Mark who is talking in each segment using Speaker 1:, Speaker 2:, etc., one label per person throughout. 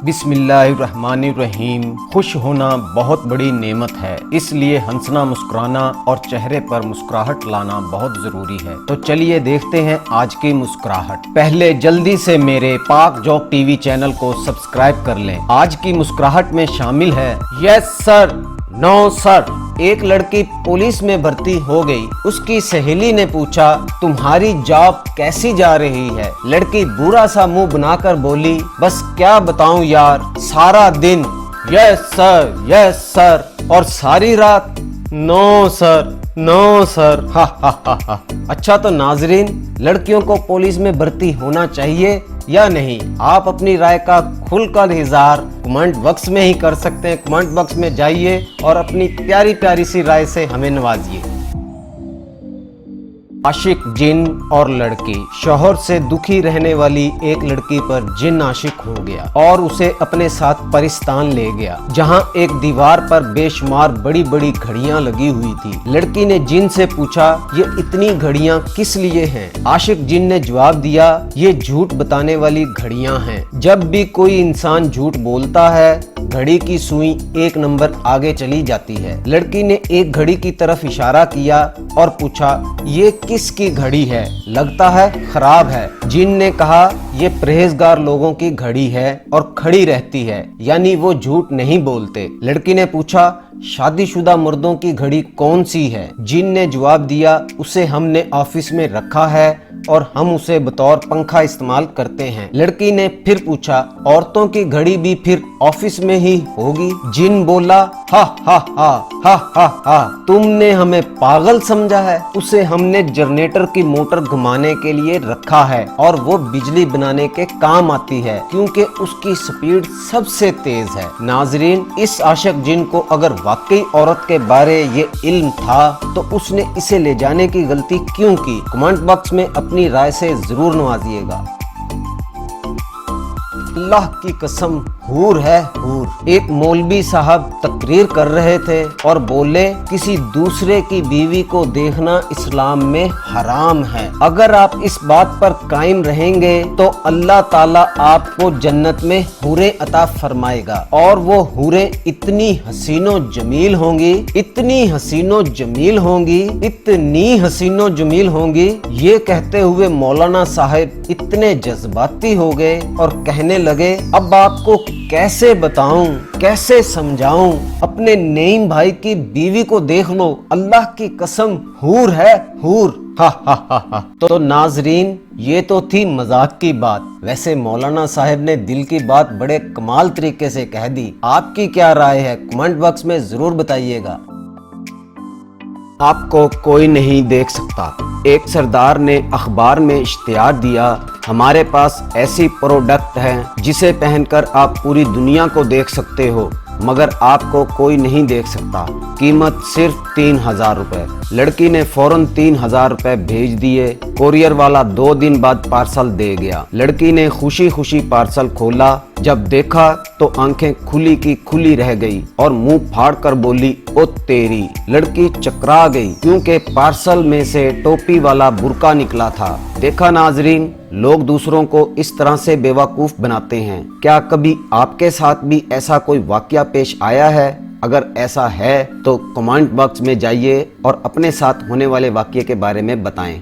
Speaker 1: बिस्मिल्लाहिर्रहमानिर्रहीम। खुश होना बहुत बड़ी नेमत है, इसलिए हंसना, मुस्कुराना और चेहरे पर मुस्कुराहट लाना बहुत जरूरी है। तो चलिए देखते हैं आज की मुस्कुराहट। पहले जल्दी से मेरे पाक जोक टीवी चैनल को सब्सक्राइब कर लें। आज की मुस्कुराहट में शामिल है यस सर, नो सर। एक लड़की पुलिस में भर्ती हो गई। उसकी सहेली ने पूछा, तुम्हारी जॉब कैसी जा रही है? लड़की बुरा सा मुंह बनाकर बोली, बस क्या बताऊं यार, सारा दिन यस सर और सारी रात नो सर, नो सर। हा। अच्छा तो नाजरीन, लड़कियों को पुलिस में भर्ती होना चाहिए या नहीं? आप अपनी राय का खुलकर इज़हार कमेंट बॉक्स में ही कर सकते हैं। कमेंट बॉक्स में जाइए और अपनी प्यारी प्यारी सी राय से हमें नवाजिए। आशिक जिन और लड़की। शौहर से दुखी रहने वाली एक लड़की पर जिन आशिक हो गया और उसे अपने साथ परिस्तान ले गया, जहां एक दीवार पर बेशुमार बड़ी बड़ी घड़ियां लगी हुई थी। लड़की ने जिन से पूछा, ये इतनी घड़ियां किस लिए हैं? आशिक जिन ने जवाब दिया, ये झूठ बताने वाली घड़ियां हैं। जब भी कोई इंसान झूठ बोलता है, घड़ी की सुई एक नंबर आगे चली जाती है। लड़की ने एक घड़ी की तरफ इशारा किया और पूछा, ये किसकी घड़ी है? लगता है खराब है। जिन ने कहा, ये परहेजगार लोगों की घड़ी है और खड़ी रहती है, यानी वो झूठ नहीं बोलते। लड़की ने पूछा, शादीशुदा मर्दों की घड़ी कौन सी है? जिन ने जवाब दिया, उसे हमने ऑफिस में रखा है और हम उसे बतौर पंखा इस्तेमाल करते हैं। लड़की ने फिर पूछा, औरतों की घड़ी भी फिर ऑफिस में ही होगी? जिन बोला, हा, तुमने हमें पागल समझा है। उसे हमने जनरेटर की मोटर घुमाने के लिए रखा है और वो बिजली बनाने के काम आती है, क्योंकि उसकी स्पीड सबसे तेज है। नाजरीन, इस आशिक जिन को अगर वाकई औरत के बारे ये इल्म था तो उसने इसे ले जाने की गलती क्यों की? कमेंट बॉक्स में अपनी राय से जरूर नवाजिएगा। अल्लाह की कसम, हूर है हूर। एक मौलवी साहब तकरीर कर रहे थे और बोले, किसी दूसरे की बीवी को देखना इस्लाम में हराम है। अगर आप इस बात पर कायम रहेंगे तो अल्लाह ताला आपको जन्नत में हूरें अता फरमाएगा, और वो हूरें इतनी हसीनो जमील होंगी, इतनी हसीनो जमील होंगी, इतनी हसीनो जमील होंगी। ये कहते हुए मौलाना साहब इतने जज्बाती हो गए और कहने लगे, अब आपको कैसे बताऊं, कैसे समझाऊं? अपने नईम भाई की बीवी को देख लो, अल्लाह की कसम हूर है हूर। हा। तो नाजरीन, ये तो थी मजाक की बात। वैसे मौलाना साहब ने दिल की बात बड़े कमाल तरीके से कह दी। आपकी क्या राय है? कमेंट बॉक्स में जरूर बताइएगा। आपको कोई नहीं देख सकता। एक सरदार ने अखबार में इश्तिहार दिया, हमारे पास ऐसी प्रोडक्ट है जिसे पहनकर आप पूरी दुनिया को देख सकते हो, मगर आपको कोई नहीं देख सकता। कीमत सिर्फ 3000 रुपए। लड़की ने फौरन 3000 रुपए भेज दिए। कोरियर वाला 2 दिन बाद पार्सल दे गया। लड़की ने खुशी खुशी पार्सल खोला। जब देखा तो आंखें खुली की खुली रह गई और मुंह फाड़ कर बोली, ओ तेरी। लड़की चकरा गई, क्योंकि पार्सल में से टोपी वाला बुर्का निकला था। देखा नाजरीन, लोग दूसरों को इस तरह से बेवकूफ बनाते हैं। क्या कभी आपके साथ भी ऐसा कोई वाकया पेश आया है? अगर ऐसा है तो कमेंट बॉक्स में जाइए और अपने साथ होने वाले वाकये के बारे में बताएं।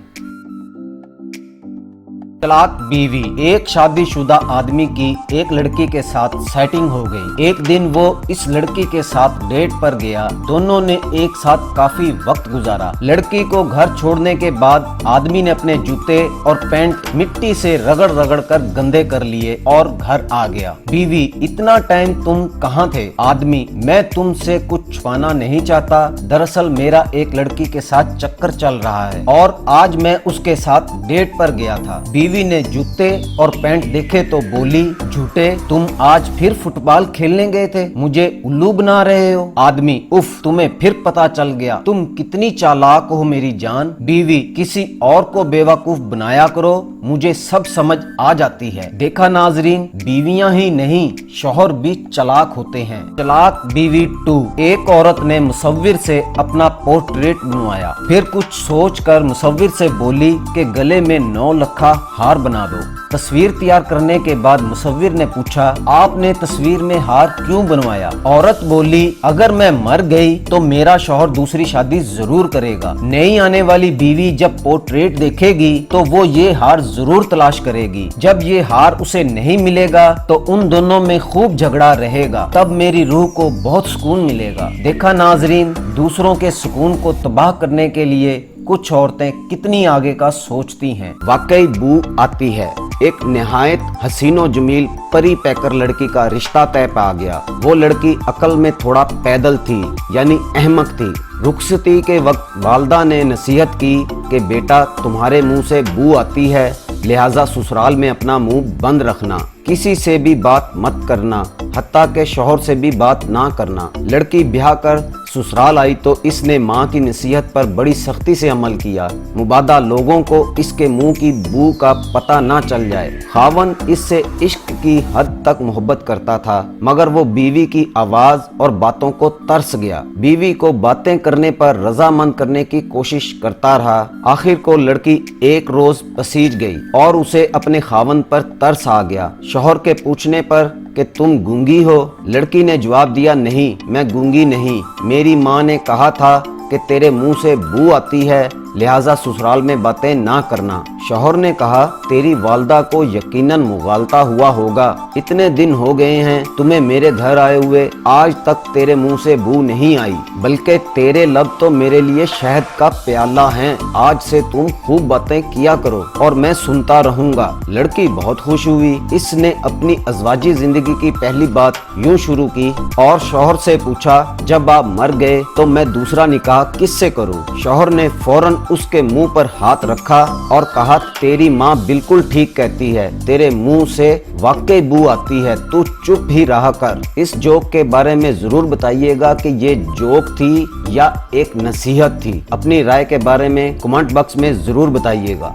Speaker 1: तलाक बीवी। एक शादीशुदा आदमी की एक लड़की के साथ सेटिंग हो गई। एक दिन वो इस लड़की के साथ डेट पर गया। दोनों ने एक साथ काफी वक्त गुजारा। लड़की को घर छोड़ने के बाद आदमी ने अपने जूते और पैंट मिट्टी से रगड़ रगड़ कर गंदे कर लिए और घर आ गया। बीवी, इतना टाइम तुम कहाँ थे? आदमी, मैं तुमसे कुछ छुपाना नहीं चाहता। दरअसल मेरा एक लड़की के साथ चक्कर चल रहा है और आज मैं उसके साथ डेट पर गया था। बीवी ने जूते और पैंट देखे तो बोली, झूठे, तुम आज फिर फुटबॉल खेलने गए थे? मुझे उल्लू बना रहे हो? आदमी, उफ, तुम्हें फिर पता चल गया। तुम कितनी चालाक हो मेरी जान। बीवी, किसी और को बेवकूफ बनाया करो, मुझे सब समझ आ जाती है। देखा नाजरीन, बीवियां ही नहीं, शौहर भी चालाक होते हैं। चालाक बीवी 2। एक औरत ने मुसव्विर से अपना पोर्ट्रेट बनवाया, फिर कुछ सोच कर मुसव्विर से बोली कि गले में 9 लखा हार बना दो। तस्वीर तैयार करने के बाद मुसव्विर ने पूछा, आपने तस्वीर में हार क्यों बनवाया? औरत बोली, अगर मैं मर गई तो मेरा शौहर दूसरी शादी जरूर करेगा। नई आने वाली बीवी जब पोर्ट्रेट देखेगी तो वो ये हार जरूर तलाश करेगी। जब ये हार उसे नहीं मिलेगा तो उन दोनों में खूब झगड़ा रहेगा, तब मेरी रूह को बहुत सुकून मिलेगा। देखा नाजरीन, दूसरों के सुकून को तबाह करने के लिए कुछ औरतें कितनी आगे का सोचती हैं।
Speaker 2: वाकई बू आती है। एक निहायत हसीनो जमील परी पैकर लड़की का रिश्ता तय पा गया। वो लड़की अकल में थोड़ा पैदल थी, यानी अहमक थी। रुखसती के वक्त वालदा ने नसीहत की कि बेटा, तुम्हारे मुंह से बू आती है, लिहाजा ससुराल में अपना मुंह बंद रखना, किसी से भी बात मत करना, हत्ता के शौहर से भी बात ना करना। लड़की ब्याह कर ससुराल आई तो इसने माँ की नसीहत पर बड़ी सख्ती से अमल किया, मुबादा लोगों को इसके मुंह की बू का पता ना चल जाए। खावन इससे इश्क की हद तक मोहब्बत करता था, मगर वो बीवी की आवाज और बातों को तरस गया। बीवी को बातें करने पर रजामंद करने की कोशिश करता रहा। आखिर को लड़की एक रोज पसीज गई और उसे अपने खावन पर तरस आ गया। शौहर के पूछने पर कि तुम गूंगी हो? लड़की ने जवाब दिया, नहीं, मैं गूंगी नहीं, मेरी माँ ने कहा था कि तेरे मुंह से बू आती है, लिहाजा ससुराल में बातें ना करना। शौहर ने कहा, तेरी वालदा को यकीनन मुगालता हुआ होगा, इतने दिन हो गए हैं तुम्हें मेरे घर आए हुए, आज तक तेरे मुंह से बू नहीं आई, बल्कि तेरे लब तो मेरे लिए शहद का प्याला हैं। आज से तुम खूब बातें किया करो और मैं सुनता रहूंगा। लड़की बहुत खुश हुई। इसने अपनी अज़वाजी जिंदगी की पहली बात यूं शुरू की और शौहर से पूछा, जब आप मर गए तो मैं दूसरा निकाह किससे करूं? शौहर ने फौरन उसके मुंह पर हाथ रखा और कहा, तेरी माँ बिल्कुल ठीक कहती है, तेरे मुंह से वाकई बू आती है, तू चुप ही रहा कर। इस जोक के बारे में जरूर बताइएगा कि ये जोक थी या एक नसीहत थी। अपनी राय के बारे में कमेंट बॉक्स में जरूर बताइएगा।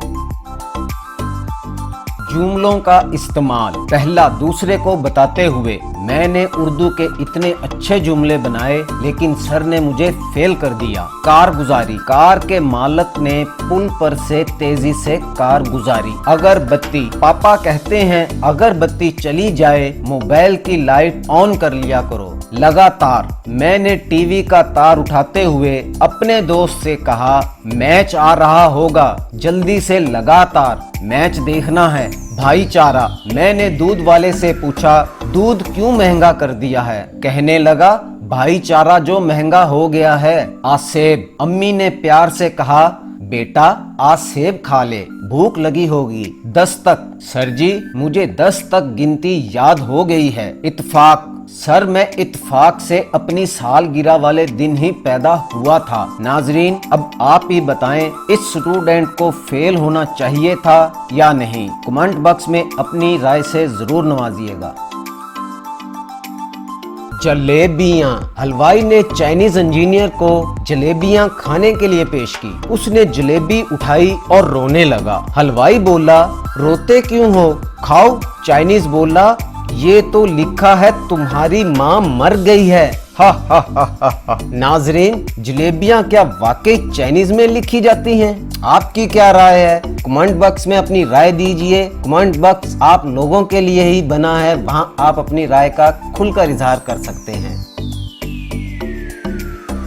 Speaker 1: जुमलों का इस्तेमाल। पहला, दूसरे को बताते हुए, मैंने उर्दू के इतने अच्छे जुमले बनाए लेकिन सर ने मुझे फेल कर दिया। कारगुजारी। कार के मालिक ने पुल पर से तेजी से कार गुजारी। अगरबत्ती। पापा कहते हैं अगर बत्ती चली जाए मोबाइल की लाइट ऑन कर लिया करो। लगातार। मैंने टीवी का तार उठाते हुए अपने दोस्त से कहा, मैच आ रहा होगा, जल्दी से लगातार मैच देखना है। भाईचारा। मैंने दूध वाले से पूछा, दूध क्यों महंगा कर दिया है? कहने लगा, भाईचारा जो महंगा हो गया है। आज सेब। अम्मी ने प्यार से कहा, बेटा आज सेब खा ले, भूख लगी होगी। 10 तक। सर जी मुझे 10 तक गिनती याद हो गई है। इत्तेफाक। सर मैं इत्तेफाक से अपनी सालगिरह वाले दिन ही पैदा हुआ था। नाजरीन अब आप ही बताएं, इस स्टूडेंट को फेल होना चाहिए था या नहीं? कमेंट बॉक्स में अपनी राय से जरूर नवाजिएगा। जलेबियां। हलवाई ने चाइनीज इंजीनियर को जलेबियां खाने के लिए पेश की। उसने जलेबी उठाई और रोने लगा। हलवाई बोला, रोते क्यों हो, खाओ। चाइनीज बोला, ये तो लिखा है तुम्हारी माँ मर गई है। हा हा हा हा हा। नाजरीन जलेबियां क्या वाकई चाइनीज में लिखी जाती हैं? आपकी क्या राय है? कमेंट बॉक्स में अपनी राय दीजिए। कमेंट बॉक्स आप लोगों के लिए ही बना है, वहां आप अपनी राय का खुलकर इजहार कर सकते हैं।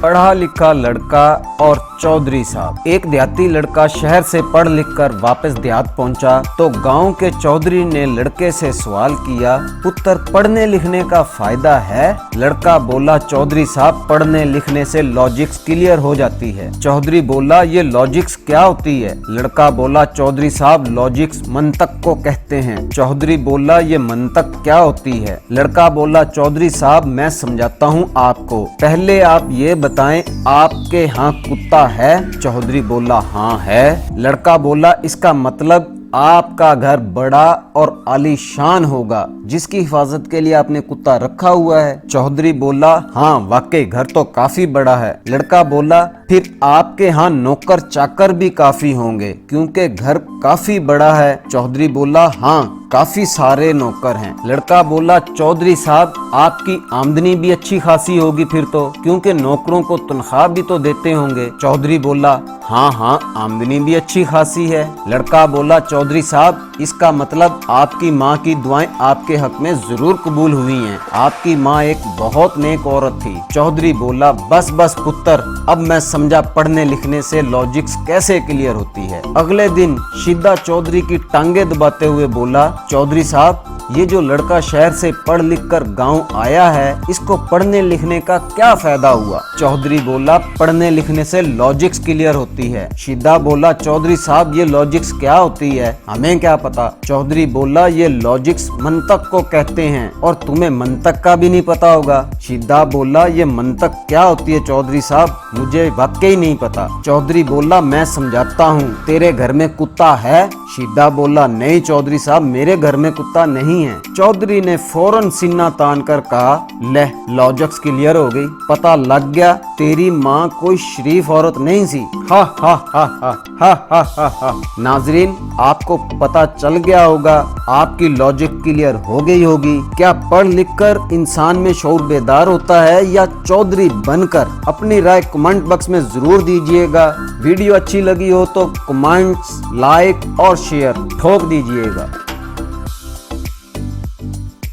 Speaker 1: पढ़ा लिखा लड़का और चौधरी साहब। एक देहाती लड़का शहर से पढ़ लिख कर वापस देहात पहुंचा तो गांव के चौधरी ने लड़के से सवाल किया, पुत्र पढ़ने लिखने का फायदा है? लड़का बोला, चौधरी साहब पढ़ने लिखने से लॉजिक्स क्लियर हो जाती है। चौधरी बोला, ये लॉजिक्स क्या होती है? लड़का बोला, चौधरी साहब लॉजिक्स मंतक को कहते हैं। चौधरी बोला, ये मंतक क्या होती है? लड़का बोला, चौधरी साहब मैं समझाता हूँ आपको, पहले आप ये बताएं आपके यहाँ कुत्ता है? चौधरी बोला, हाँ है। लड़का बोला, इसका मतलब आपका घर बड़ा और आलीशान होगा जिसकी हिफाजत के लिए आपने कुत्ता रखा हुआ है। चौधरी बोला, हाँ वाकई घर तो काफी बड़ा है। लड़का बोला, फिर आपके यहाँ नौकर चाकर भी काफी होंगे क्योंकि घर काफी बड़ा है। चौधरी बोला, हाँ
Speaker 2: काफी सारे नौकर हैं। लड़का बोला, चौधरी साहब आपकी आमदनी भी अच्छी खासी होगी फिर तो, क्योंकि नौकरों को तनख्वाह भी तो देते होंगे। चौधरी बोला, हाँ हाँ आमदनी भी अच्छी खासी है। लड़का बोला, चौधरी साहब इसका मतलब आपकी माँ की दुआएं आपके हक में जरूर कबूल हुई हैं। आपकी माँ एक बहुत नेक औरत थी। चौधरी बोला, बस बस पुत्र, अब मैं समझा पढ़ने लिखने से लॉजिक्स कैसे क्लियर होती है। अगले दिन शिद्दा चौधरी की टांगे दबाते हुए बोला, चौधरी साहब ये जो लड़का शहर से पढ़ लिख कर गाँव आया है, इसको पढ़ने लिखने का क्या फायदा हुआ। चौधरी बोला, पढ़ने लिखने से लॉजिक्स क्लियर होती है। शिद्दा बोला, चौधरी साहब ये लॉजिक्स क्या होती है, हमें क्या पता। चौधरी बोला, ये लॉजिक्स मंतक को कहते हैं और तुम्हें मंतक का भी नहीं पता होगा। शिद्दा बोला, ये मंतक क्या होती है चौधरी साहब, मुझे वाकई नहीं पता। चौधरी बोला, मैं समझाता हूँ, तेरे घर में कुत्ता है। शिद्दा बोला, नहीं चौधरी साहब मेरे घर में कुत्ता नहीं है। चौधरी ने फौरन सीना तान कर कहा, ले लॉजिक्स क्लियर हो गई, पता लग गया तेरी माँ कोई शरीफ औरत नहीं सी। हा हा हा हा हा हा हा हा। नाजरीन आपको पता चल गया होगा, आपकी लॉजिक क्लियर हो गई होगी। क्या पढ़ लिख कर इंसान में शऊर बेदार होता है या चौधरी बनकर? अपनी राय कमेंट बॉक्स में जरूर दीजिएगा। वीडियो अच्छी लगी हो तो कमेंट्स, लाइक और शेयर ठोक दीजिएगा।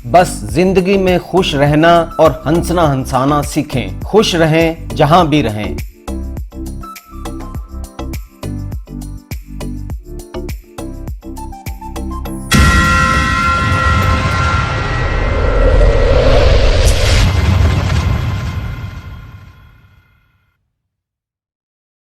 Speaker 1: बस जिंदगी में खुश रहना और हंसना हंसाना सीखें। खुश रहें जहां भी रहें।